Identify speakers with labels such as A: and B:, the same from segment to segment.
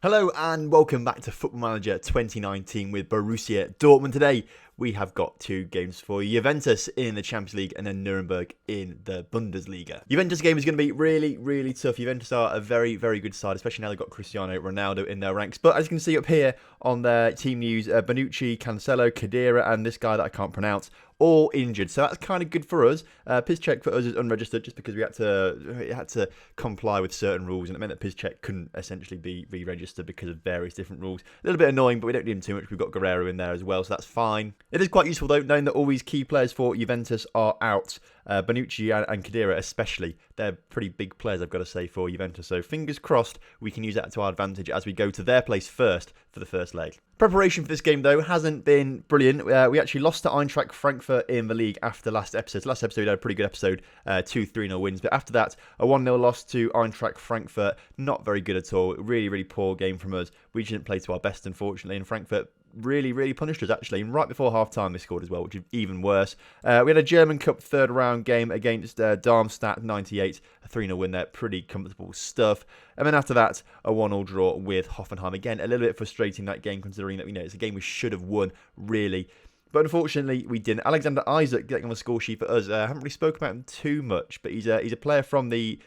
A: Hello and welcome back to Football Manager 2019 with Borussia Dortmund. Today we have got two games for you. Juventus in the Champions League and then Nuremberg in the Bundesliga. Juventus game is going to be really tough. Juventus are a very good side, especially now they've got Cristiano, Ronaldo in their ranks. But as you can see up here on their team news, Bonucci, Cancelo, Khedira and this guy that I can't pronounce, all injured, so that's kind of good for us. Piszczek for us is unregistered just because we had to comply with certain rules, and it meant that Piszczek couldn't essentially be re-registered because of various different rules. A little bit annoying, but we don't need him too much. We've got Guerrero in there as well, so that's fine. It is quite useful though, knowing that all these key players for Juventus are out. Bonucci and Khedira especially, they're pretty big players, I've got to say, for Juventus. So fingers crossed we can use that to our advantage as we go to their place first for the first leg. Preparation for this game, though, hasn't been brilliant. We actually lost to Eintracht Frankfurt in the league after last episode. Last episode, we had a pretty good episode, 2-3-0 wins. But after that, a 1-0 loss to Eintracht Frankfurt. Not very good at all. Really poor game from us. We didn't play to our best, unfortunately, and Frankfurt really punished us, actually. And right before half-time, they scored as well, which is even worse. We had a German Cup third-round game against Darmstadt 98. A 3-0 win there. Pretty comfortable stuff. And then after that, a 1-1 draw with Hoffenheim. Again, a little bit frustrating, that game, considering that, it's a game we should have won, really. But unfortunately, we didn't. Alexander Isak getting on the score sheet for us. I haven't really spoken about him too much, but he's a player from the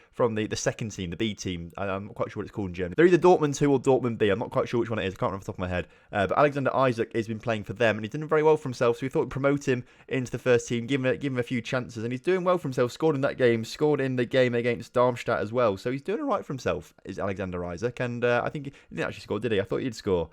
A: second team, the B team. I'm not quite sure what it's called in Germany. They're either Dortmund 2 or Dortmund B. I'm not quite sure which one it is. I can't remember off the top of my head. But Alexander Isak has been playing for them, and he's doing very well for himself. So we thought we'd promote him into the first team, give him a few chances, and he's doing well for himself. Scored in that game, scored in the game against Darmstadt as well. So he's doing all right for himself, is Alexander Isak. And I think he didn't actually score, did he? I thought he'd score.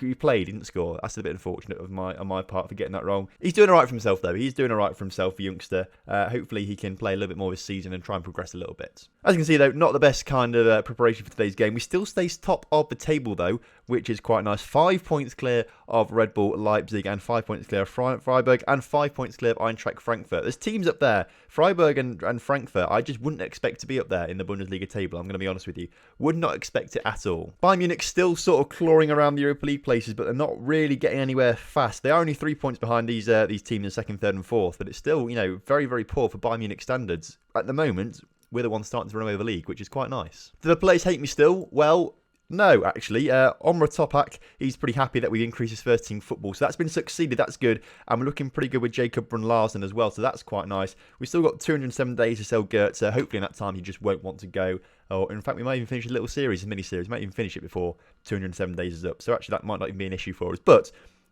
A: He played, he didn't score. That's a bit unfortunate on my part for getting that wrong. He's doing all right for himself, though. He's doing all right for himself, the youngster. Hopefully he can play a little bit more this season and try and progress a little bit. As you can see, though, not the best kind of preparation for today's game. We still stay top of the table, though, which is quite nice. 5 points clear of Red Bull Leipzig and 5 points clear of Freiburg and 5 points clear of Eintracht Frankfurt. There's teams up there. Freiburg and Frankfurt, I just wouldn't expect to be up there in the Bundesliga table. I'm going to be honest with you. Would not expect it at all. Bayern Munich still sort of clawing around the Europa League places, but they're not really getting anywhere fast. They are only 3 points behind these teams in second, third and fourth, but it's still, very poor for Bayern Munich standards. At the moment, we're the ones starting to run away with the league, which is quite nice. Do the players hate me still? Well, no, actually. Omra Topak, he's pretty happy that we increased his first team football. So that's been succeeded. That's good. And we're looking pretty good with Jacob Brun-Larsen as well. So that's quite nice. We've still got 207 days to sell Goetze. Hopefully in that time he just won't want to go. Or in fact, we might even finish a little series, a mini-series. We might even finish it before 207 days is up. So actually that might not even be an issue for us. But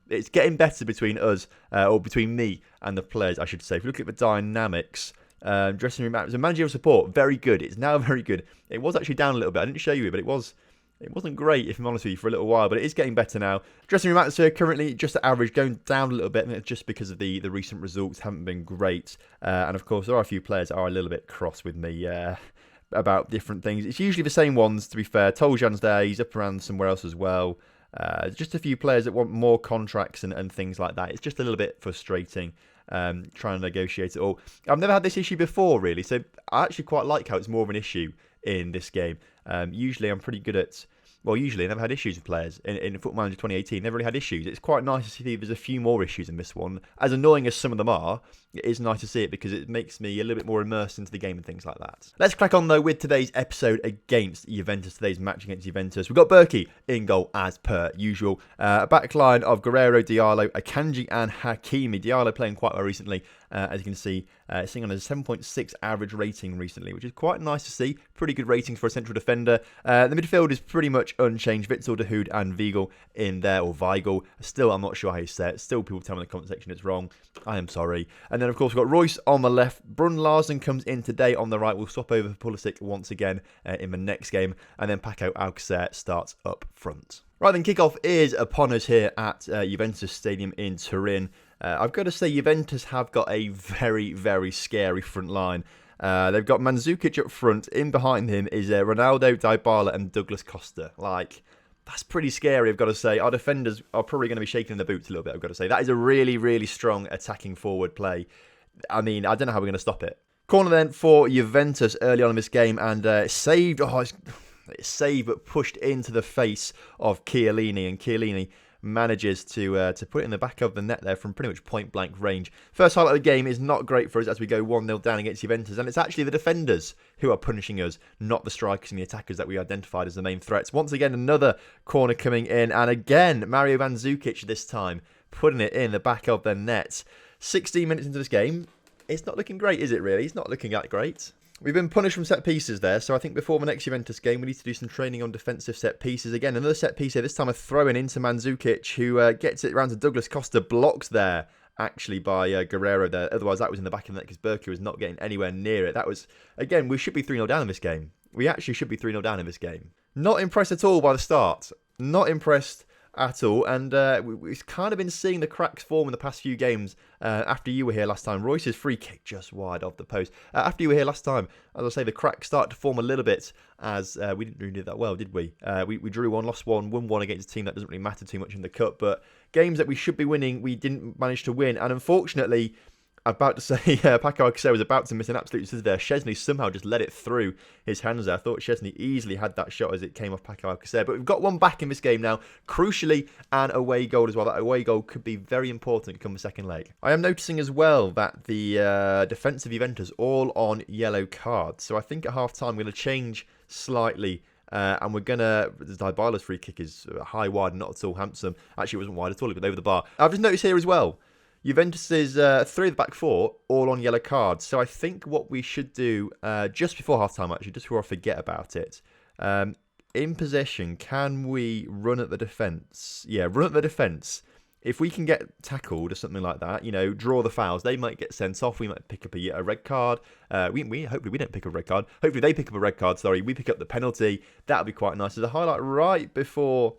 A: it's getting better between us, or between me and the players, I should say. If you look at the dynamics, dressing room, so managerial support, very good. It's now very good. It was actually down a little bit. I didn't show you it, but it wasn't great, if I'm honest with you, for a little while, but it is getting better now. Dressing room atmosphere currently just at average, going down a little bit, and it's just because of the recent results haven't been great. And of course, there are a few players that are a little bit cross with me about different things. It's usually the same ones, to be fair. Toljan's there, he's up around somewhere else as well. Just a few players that want more contracts and things like that. It's just a little bit frustrating. Trying to negotiate it all. I've never had this issue before, really, so I actually quite like how it's more of an issue in this game. Usually I'm pretty good at... usually I never had issues with players. In Football Manager 2018, never really had issues. It's quite nice to see there's a few more issues in this one. As annoying as some of them are, it is nice to see it because it makes me a little bit more immersed into the game and things like that. Let's crack on, though, with today's episode against Juventus. Today's match against Juventus. We've got Berkey in goal, as per usual. A back line of Guerrero, Diallo, Akanji and Hakimi. Diallo playing quite well recently. As you can see, sitting on a 7.6 average rating recently, which is quite nice to see. Pretty good ratings for a central defender. The midfield is pretty much unchanged. Witzel, De Hood and Weigl in there, or Weigl. Still, I'm not sure how you say it. Still, people tell me in the comment section it's wrong. I am sorry. And then, of course, we've got Royce on the left. Brun-Larsen comes in today on the right. We'll swap over for Pulisic once again in the next game. And then Paco Alcacer starts up front. Right then, kickoff is upon us here at Juventus Stadium in Turin. I've got to say, Juventus have got a very scary front line. They've got Mandzukic up front. In behind him is Ronaldo, Dybala and Douglas Costa. That's pretty scary, I've got to say. Our defenders are probably going to be shaking in the boots a little bit, I've got to say. That is a really strong attacking forward play. I mean, I don't know how we're going to stop it. Corner then for Juventus early on in this game, and saved. It's saved, but pushed into the face of Chiellini. And Chiellini manages to put it in the back of the net there from pretty much point-blank range. First highlight of the game is not great for us as we go 1-0 down against Juventus, and it's actually the defenders who are punishing us, not the strikers and the attackers that we identified as the main threats. Once again, another corner coming in, and again, Mario Mandzukic this time putting it in the back of the net. 16 minutes into this game, it's not looking great, is it really? It's not looking that great. We've been punished from set pieces there, so I think before the next Juventus game, we need to do some training on defensive set pieces. Again, another set piece here, this time a throw-in into Mandzukic, who gets it around to Douglas Costa, blocked there, actually, by Guerrero there. Otherwise, that was in the back of the net because Berkey was not getting anywhere near it. That was, again, we should be 3-0 down in this game. We actually should be 3-0 down in this game. Not impressed at all by the start. Not impressed at all, and we've kind of been seeing the cracks form in the past few games. After you were here last time, Royce's free kick just wide off the post. After you were here last time, as I say, the cracks start to form a little bit, as we didn't really do that well, did we? We drew one, lost one, won one against a team that doesn't really matter too much in the cup, but games that we should be winning, we didn't manage to win, and unfortunately, I'm about to say Paco Alcacer was about to miss an absolute scissor there. Chesney somehow just let it through his hands there. I thought Chesney easily had that shot as it came off Paco Alcacer. But we've got one back in this game now. Crucially, an away goal as well. That away goal could be very important come the second leg. I am noticing as well that the defensive Juventus all on yellow cards. So I think at half-time we're going to change slightly. And we're going to... Dybala's free kick is high, wide, not at all handsome. Actually, it wasn't wide at all. It went over the bar. I've just noticed here as well, Juventus's 3 of the back 4 all on yellow cards. So I think what we should do just before half-time, actually, just before I forget about it, in possession, can we run at the defence? Yeah, run at the defence. If we can get tackled or something like that, you know, draw the fouls, they might get sent off. We might pick up a red card. Hopefully we don't pick up a red card. Hopefully they pick up a red card. Sorry, we pick up the penalty. That would be quite nice. There's a highlight right before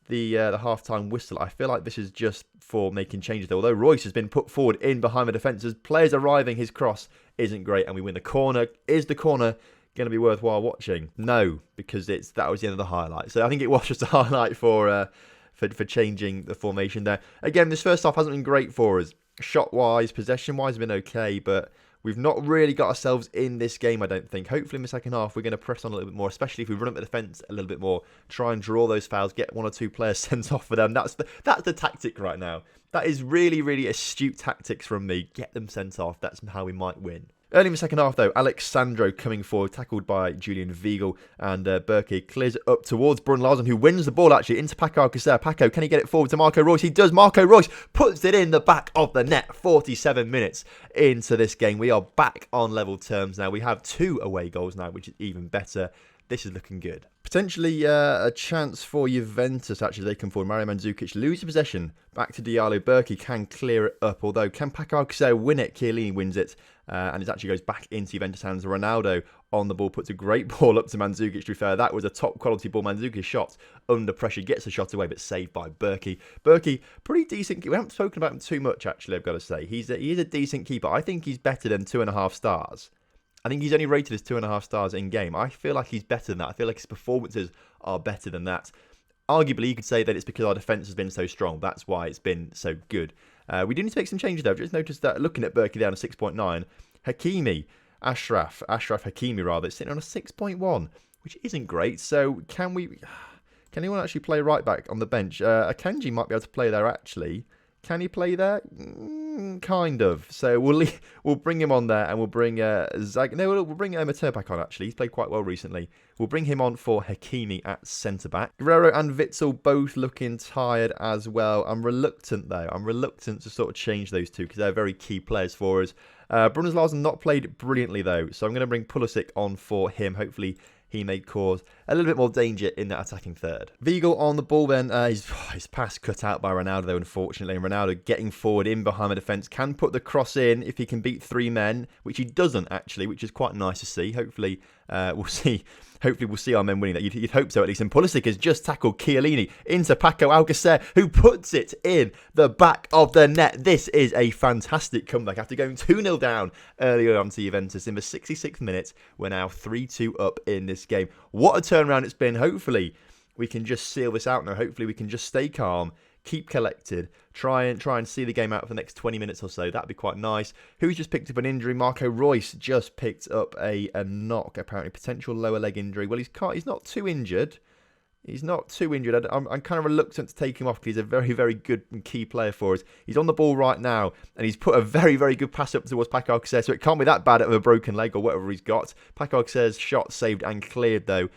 A: the half-time whistle. I feel like this is just for making changes there. Although Royce has been put forward in behind the defenders, players arriving, his cross isn't great, and we win the corner. Is the corner going to be worthwhile watching? No, because that was the end of the highlight. So I think it was just a highlight for changing the formation there. Again, this first half hasn't been great for us. Shot-wise, possession-wise, has been okay, but we've not really got ourselves in this game, I don't think. Hopefully in the second half, we're going to press on a little bit more, especially if we run up the defence a little bit more, try and draw those fouls, get 1 or 2 players sent off for them. That's the tactic right now. That is really, really astute tactics from me. Get them sent off. That's how we might win. Early in the second half, though, Alexandro coming forward, tackled by Julian Weigl, and Berkey clears it up towards Brun Larsen, who wins the ball, actually, into Paco Alcacer. Paco, can he get it forward to Marco Reus? He does. Marco Reus puts it in the back of the net. 47 minutes into this game. We are back on level terms now. We have 2 away goals now, which is even better. This is looking good. Potentially a chance for Juventus, actually. They come forward. Mario Mandzukic loses possession. Back to Diallo. Berkey can clear it up. Although, can Paco Alcacer win it? Chiellini wins it. And it actually goes back into Juventus' hands. Ronaldo on the ball puts a great ball up to Mandzukic, to be fair. That was a top-quality ball. Mandzukic shot under pressure. Gets the shot away, but saved by Berkey. Berkey, pretty decent. We haven't spoken about him too much, actually, I've got to say. He is a decent keeper. I think he's better than 2.5 stars. I think he's only rated as 2.5 stars in game. I feel like he's better than that. I feel like his performances are better than that. Arguably, you could say that it's because our defence has been so strong. That's why it's been so good. We do need to make some changes, though. I've just noticed that looking at Berkey down a 6.9, Ashraf Hakimi rather, it's sitting on a 6.1, which isn't great. So can anyone actually play right back on the bench? Akanji might be able to play there, actually. Can he play there? Kind of. So we'll bring him on there, and we'll bring we'll bring Amateur back on, actually. He's played quite well recently. We'll bring him on for Hakimi at centre-back. Guerrero and Witsel both looking tired as well. I'm reluctant, though. I'm reluctant to sort of change those two because they're very key players for us. Brun Larsen not played brilliantly, though, so I'm going to bring Pulisic on for him. Hopefully he may cause a little bit more danger in that attacking third. Weigl on the ball then. His pass cut out by Ronaldo, though, unfortunately. And Ronaldo getting forward in behind the defence. Can put the cross in if he can beat 3 men, which he doesn't, actually, which is quite nice to see. Hopefully, we'll see. Hopefully, we'll see our men winning that. You'd hope so, at least. And Pulisic has just tackled Chiellini into Paco Alcacer, who puts it in the back of the net. This is a fantastic comeback. After going 2-0 down earlier on to Juventus in the 66th minute, we're now 3-2 up in this game. What a turnaround it's been. Hopefully, we can just seal this out now. Hopefully, we can just stay calm, keep collected, try and see the game out for the next 20 minutes or so. That'd be quite nice. Who's just picked up an injury? Marco Reus just picked up a knock, apparently potential lower leg injury. Well, he's not too injured, He's not too injured. I'm kind of reluctant to take him off because he's a very, very good and key player for us. He's on the ball right now, and he's put a very, very good pass up towards Paco Alcacer, so it can't be that bad of a broken leg or whatever he's got. Paco Alcacer's shot saved and cleared, though.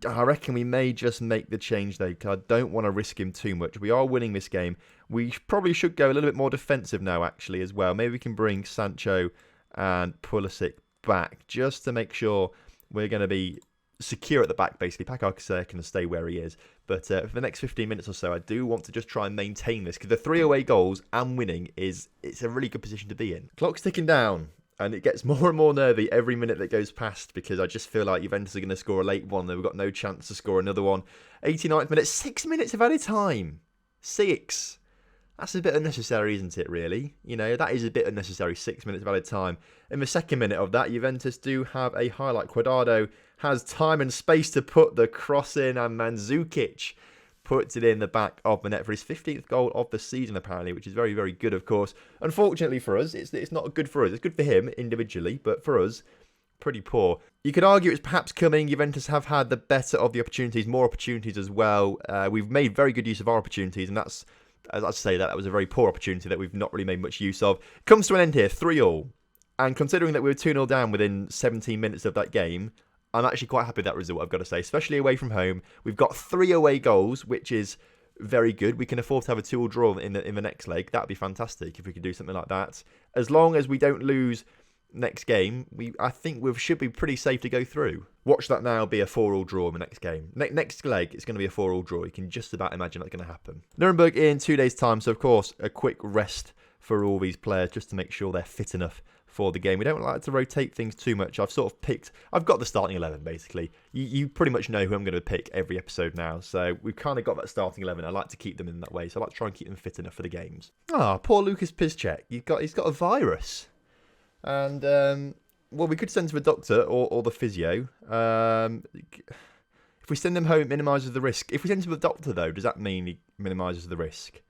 A: I reckon we may just make the change, though, because I don't want to risk him too much. We are winning this game. We probably should go a little bit more defensive now, actually, as well. Maybe we can bring Sancho and Pulisic back just to make sure we're going to be secure at the back, basically. Paco Alcacer can stay where he is. But for the next 15 minutes or so, I do want to just try and maintain this, because the 3 away goals and winning it's a really good position to be in. Clock's ticking down, and it gets more and more nervy every minute that goes past, because I just feel like Juventus are going to score a late one. They've got no chance to score another one. 89th minute, 6 minutes of added time. 6. That's a bit unnecessary, isn't it, really? You know, that is a bit unnecessary, 6 minutes of added time. In the second minute of that, Juventus do have a highlight. Cuadrado has time and space to put the cross in, and Mandzukic puts it in the back of the net for his 15th goal of the season, apparently, which is very, very good, of course. Unfortunately for us, it's not good for us. It's good for him individually, but for us, pretty poor. You could argue it's perhaps coming. Juventus have had the better of the opportunities, more opportunities as well. We've made very good use of our opportunities, and that's, as I say, that was a very poor opportunity that we've not really made much use of. Comes to an end here, 3-3. And considering that we were 2-0 down within 17 minutes of that game, I'm actually quite happy with that result, I've got to say, especially away from home. We've got 3 away goals, which is very good. We can afford to have a 2-2 draw in the next leg. That'd be fantastic if we could do something like that. As long as we don't lose next game, I think we should be pretty safe to go through. Watch that now be a 4-4 draw in the next game. Next leg, it's going to be a 4-4 draw. You can just about imagine that's going to happen. Nuremberg in 2 days' time, so of course, a quick rest for all these players just to make sure they're fit enough for the game. We don't like to rotate things too much. I've got the starting 11, basically. You pretty much know who I'm going to pick every episode now, so we've kind of got that starting 11. I like to keep them in that way, so I like to try and keep them fit enough for the games. Poor Lucas Piszczek. He's got a virus. And, well, we could send to the doctor or the physio. If we send him home, it minimises the risk. If we send him to the doctor, though, does that mean he minimises the risk?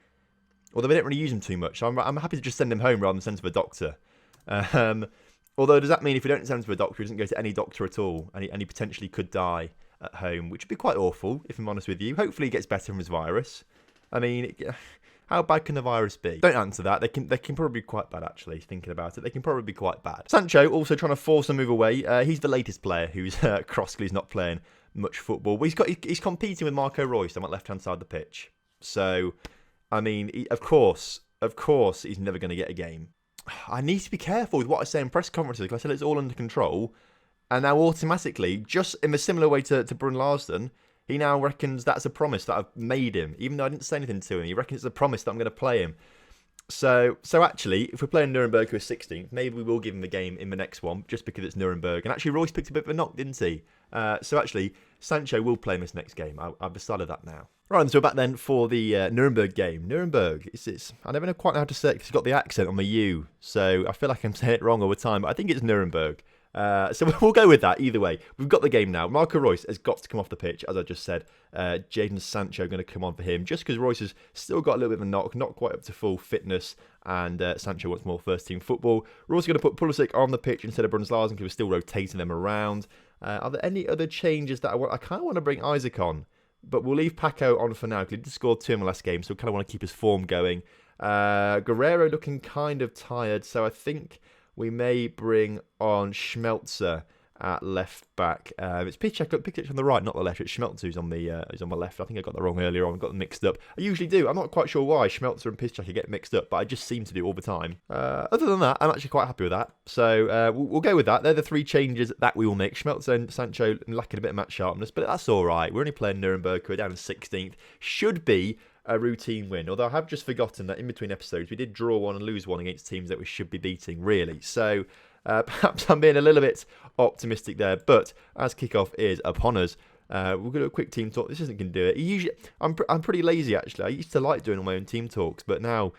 A: Although we don't really use him too much. I'm happy to just send him home rather than send to the doctor. Although, does that mean if we don't send him to a doctor, he doesn't go to any doctor at all, and he potentially could die at home, which would be quite awful, if I'm honest with you. Hopefully he gets better from his virus. I mean, how bad can the virus be? Don't answer that. They can probably be quite bad, actually, thinking about it. They can probably be quite bad. Sancho also trying to force a move away. He's the latest player who's Crossley's not playing much football. But he's competing with Marco Reus on that left-hand side of the pitch. So, I mean, of course, he's never going to get a game. I need to be careful with what I say in press conferences, because I said it's all under control. And now automatically, just in a similar way to Brun Larsen, he now reckons that's a promise that I've made him. Even though I didn't say anything to him, he reckons it's a promise that I'm going to play him. So actually, if we're playing Nuremberg, who is 16th, maybe we will give him the game in the next one, just because it's Nuremberg. And actually, Royce picked a bit of a knock, didn't he? So actually, Sancho will play in this next game. I've decided that now. Right, so we're back then for the Nuremberg game. Nuremberg, I never quite know how to say it because it's got the accent on the U. So I feel like I'm saying it wrong all the time, but I think it's Nuremberg. So we'll go with that either way. We've got the game now. Marco Reus has got to come off the pitch, as I just said. Jadon Sancho going to come on for him, just because Reus has still got a little bit of a knock, not quite up to full fitness, and Sancho wants more first-team football. We're also going to put Pulisic on the pitch instead of Brun Larsen, because we're still rotating them around. Are there any other changes that I want? I kind of want to bring Isaac on, but we'll leave Paco on for now, because he did score 2 in the last game, so we kind of want to keep his form going. Guerrero looking kind of tired, so I think we may bring on Schmelzer at left back. It's Piszczek on the right, not the left. It's Schmelzer who's on the left. I think I got that wrong earlier on. I got them mixed up. I usually do. I'm not quite sure why Schmelzer and Piszczek get mixed up, but I just seem to do all the time. Other than that, I'm actually quite happy with that. So we'll go with that. They're the 3 changes that we will make. Schmelzer and Sancho lacking a bit of match sharpness, but that's all right. We're only playing Nuremberg, who are down in 16th. Should be a routine win, although I have just forgotten that in between episodes we did draw one and lose one against teams that we should be beating, really. So perhaps I'm being a little bit optimistic there, but as kickoff is upon us, we're going to do a quick team talk. This isn't going to do it. I'm pretty lazy, actually. I used to like doing all my own team talks, but now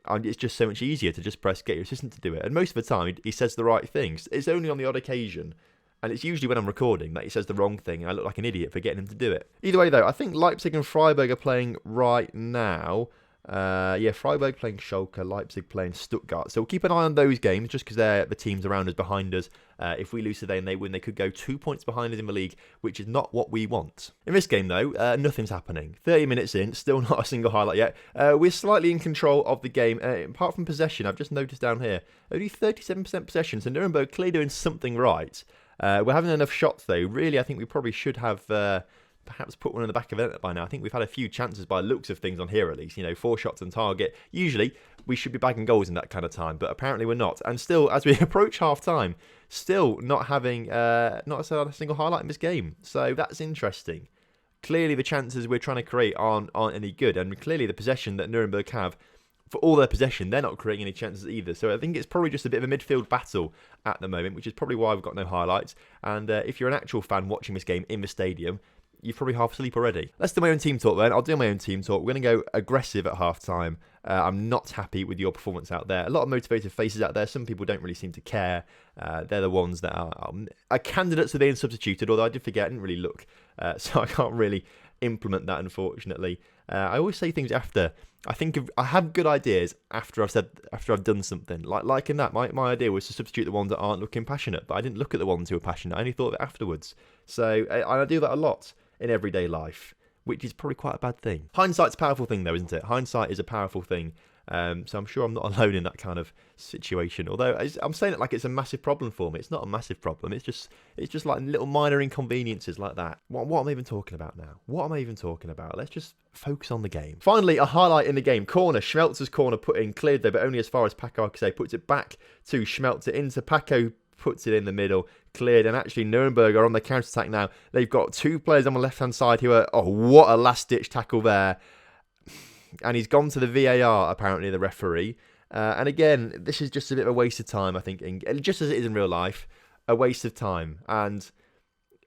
A: it's just so much easier to just press get your assistant to do it, and most of the time he says the right things. It's only on the odd occasion, and it's usually when I'm recording that he says the wrong thing and I look like an idiot for getting him to do it. Either way, though, I think Leipzig and Freiburg are playing right now. Yeah, Freiburg playing Schalke, Leipzig playing Stuttgart. So we'll keep an eye on those games just because they're the teams around us, behind us. If we lose today and they win, they could go 2 points behind us in the league, which is not what we want. In this game, though, nothing's happening. 30 minutes in, still not a single highlight yet. We're slightly in control of the game. Apart from possession, I've just noticed down here, only 37% possession. So Nuremberg clearly doing something right. We're having enough shots, though. Really, I think we probably should have... perhaps put one in the back of it by now. I think we've had a few chances by looks of things on here at least. 4 shots on target. Usually, we should be bagging goals in that kind of time, but apparently we're not. And still, as we approach half-time, still not having not a single highlight in this game. So that's interesting. Clearly, the chances we're trying to create aren't any good. And clearly, the possession that Nuremberg have, for all their possession, they're not creating any chances either. So I think it's probably just a bit of a midfield battle at the moment, which is probably why we've got no highlights. And if you're an actual fan watching this game in the stadium, you're probably half asleep already. Let's do my own team talk then. I'll do my own team talk. We're going to go aggressive at half-time. I'm not happy with your performance out there. A lot of motivated faces out there. Some people don't really seem to care. They're the ones that are candidates for being substituted, although I did forget, I didn't really look. So I can't really implement that, unfortunately. I always say things after. I have good ideas after I've done something. Like in that, my idea was to substitute the ones that aren't looking passionate, but I didn't look at the ones who are passionate. I only thought of it afterwards. So I do that a lot in everyday life, which is probably quite a bad thing. Hindsight's a powerful thing, though, isn't it? Hindsight is a powerful thing. So I'm sure I'm not alone in that kind of situation. Although I'm saying it like it's a massive problem for me. It's not a massive problem. It's just like little minor inconveniences like that. What am I even talking about now? What am I even talking about? Let's just focus on the game. Finally, a highlight in the game. Corner. Schmelzer's corner put in, cleared though, but only as far as Paco Alcacer puts it back to Schmelzer into Paco. Puts it in the middle, cleared, and actually Nuremberg are on the counter-attack now. They've got 2 players on the left-hand side who are, what a last-ditch tackle there. And he's gone to the VAR, apparently, the referee. And again, this is just a bit of a waste of time, I think, just as it is in real life, a waste of time. And,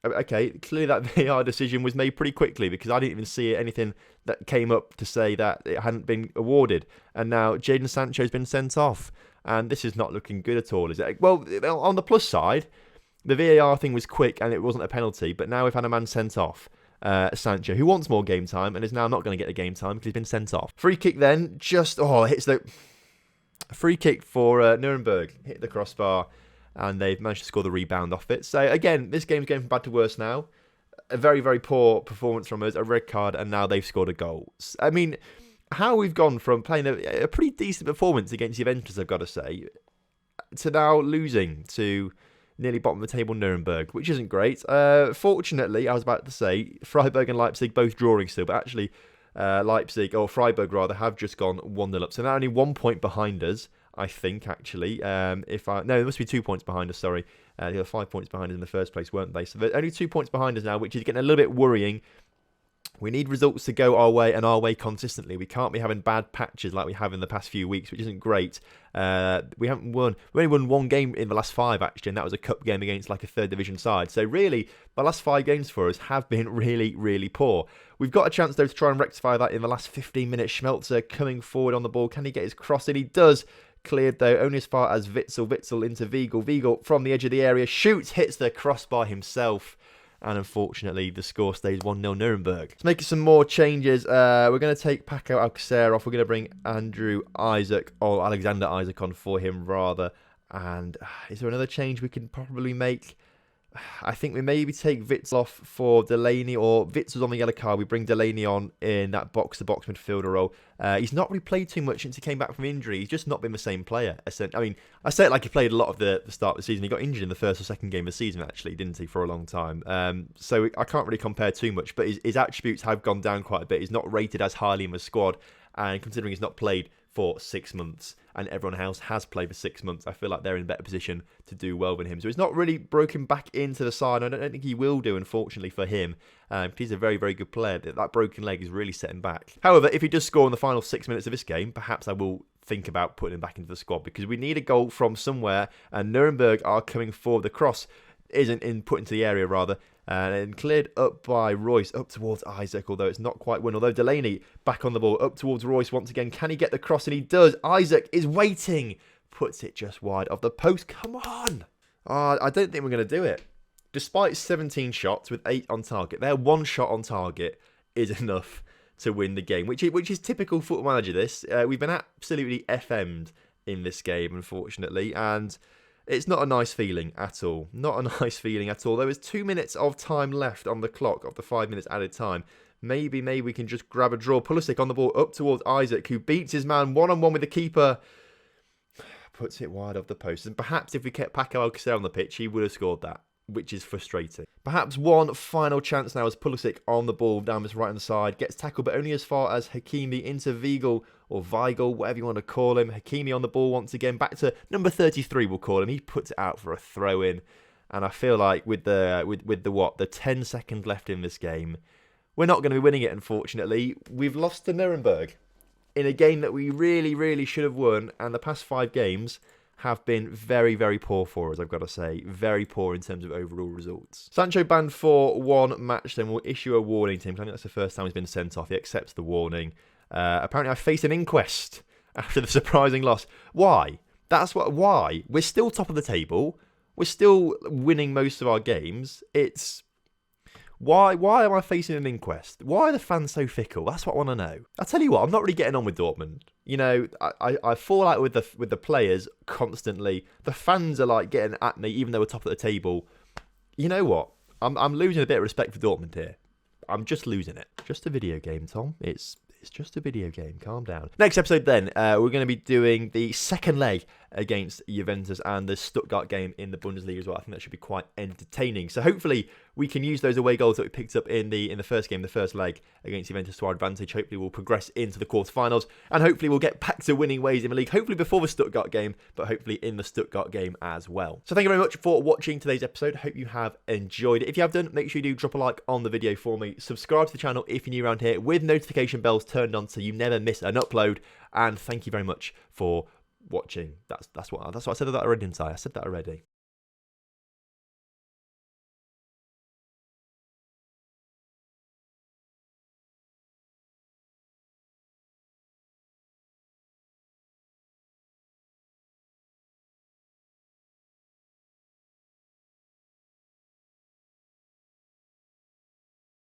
A: okay, clearly that VAR decision was made pretty quickly because I didn't even see anything that came up to say that it hadn't been awarded. And now Jadon Sancho's been sent off. And this is not looking good at all, is it? Well, on the plus side, the VAR thing was quick and it wasn't a penalty. But now we've had a man sent off, Sancho, who wants more game time and is now not going to get the game time because he's been sent off. Free kick then, hits the free kick for Nuremberg. Hit the crossbar and they've managed to score the rebound off it. So again, this game's going from bad to worse now. A very, very poor performance from us, a red card, and now they've scored a goal. I mean, how we've gone from playing a pretty decent performance against Juventus, I've got to say, to now losing to nearly bottom of the table Nuremberg, which isn't great. Fortunately, I was about to say, Freiburg and Leipzig both drawing still, but actually Freiburg rather, have just gone 1-0 up. So now only 1 point behind us, I think, actually. No, there must be 2 points behind us, sorry. They were 5 points behind us in the first place, weren't they? So they're only 2 points behind us now, which is getting a little bit worrying. We need results to go our way and our way consistently. We can't be having bad patches like we have in the past few weeks, which isn't great. We haven't won. We only won 1 game in the last 5, actually, and that was a cup game against like a 3rd division side. So really, the last 5 games for us have been really, really poor. We've got a chance, though, to try and rectify that in the last 15 minutes. Schmelzer coming forward on the ball. Can he get his cross in? He does. Cleared, though, only as far as Witsel. Witsel into Weigl. Weigl from the edge of the area. Shoots, hits the crossbar himself. And unfortunately, the score stays 1-0 Nuremberg. Let's make some more changes. We're going to take Paco Alcacer off. We're going to bring Alexander Isaac on for him, rather. And is there another change we can probably make? I think we maybe take Witsel off for Delaney, or Witzel's on the yellow card. We bring Delaney on in that box-to-box midfielder role. He's not really played too much since he came back from injury. He's just not been the same player. I mean, I say it like he played a lot of the start of the season. He got injured in the first or second game of the season, actually, didn't he, for a long time? So I can't really compare too much, but his attributes have gone down quite a bit. He's not rated as highly in the squad, and considering he's not played for 6 months and everyone else has played for 6 months, I feel like they're in a better position to do well than him. So he's not really broken back into the side. I don't think he will do, unfortunately, for him. He's a very, very good player. That broken leg is really set him back. However, if he does score in the final 6 minutes of this game, perhaps I will think about putting him back into the squad, because we need a goal from somewhere, and Nuremberg are coming forward. The cross isn't put into the area, rather, and cleared up by Royce, up towards Isaac, although it's not quite won. Although Delaney back on the ball, up towards Royce once again. Can he get the cross? And he does. Isaac is waiting. Puts it just wide of the post. Come on. I don't think we're going to do it. Despite 17 shots with 8 on target, their 1 shot on target is enough to win the game, which is typical Football Manager. This we've been absolutely FM'd in this game, unfortunately, and it's not a nice feeling at all. Not a nice feeling at all. There was 2 minutes of time left on the clock of the 5 minutes added time. Maybe we can just grab a draw. Pulisic on the ball up towards Isaac, who beats his man one-on-one with the keeper. Puts it wide of the post. And perhaps if we kept Paco Alcacer on the pitch, he would have scored that, which is frustrating. Perhaps one final chance now as Pulisic on the ball down this right-hand side. Gets tackled, but only as far as Hakimi into Weigl, or Weigl, whatever you want to call him. Hakimi on the ball once again. Back to number 33, we'll call him. He puts it out for a throw-in. And I feel like with the 10 seconds left in this game, we're not going to be winning it, unfortunately. We've lost to Nuremberg in a game that we really, really should have won. And the past 5 games have been very, very poor for us, I've got to say. Very poor in terms of overall results. Sancho banned for 1 match, then we'll issue a warning to him. I think that's the first time he's been sent off. He accepts the warning. Apparently I face an inquest after the surprising loss. Why? Why? We're still top of the table. We're still winning most of our games. Why am I facing an inquest? Why are the fans so fickle? That's what I want to know. I'll tell you what, I'm not really getting on with Dortmund. You know, I fall out with the players constantly. The fans are like getting at me, even though we're top of the table. You know what? I'm losing a bit of respect for Dortmund here. I'm just losing it. Just a video game, Tom. It's just a video game. Calm down. Next episode then, we're going to be doing the second leg against Juventus and the Stuttgart game in the Bundesliga as well. I think that should be quite entertaining. So hopefully we can use those away goals that we picked up in the first game, the first leg against Juventus to our advantage. Hopefully we'll progress into the quarterfinals and hopefully we'll get back to winning ways in the league. Hopefully before the Stuttgart game, but hopefully in the Stuttgart game as well. So thank you very much for watching today's episode. Hope you have enjoyed it. If you have done, make sure you do drop a like on the video for me. Subscribe to the channel if you're new around here with notification bells turned on so you never miss an upload. And thank you very much for watching. That's what I said that already, didn't I? I said that already.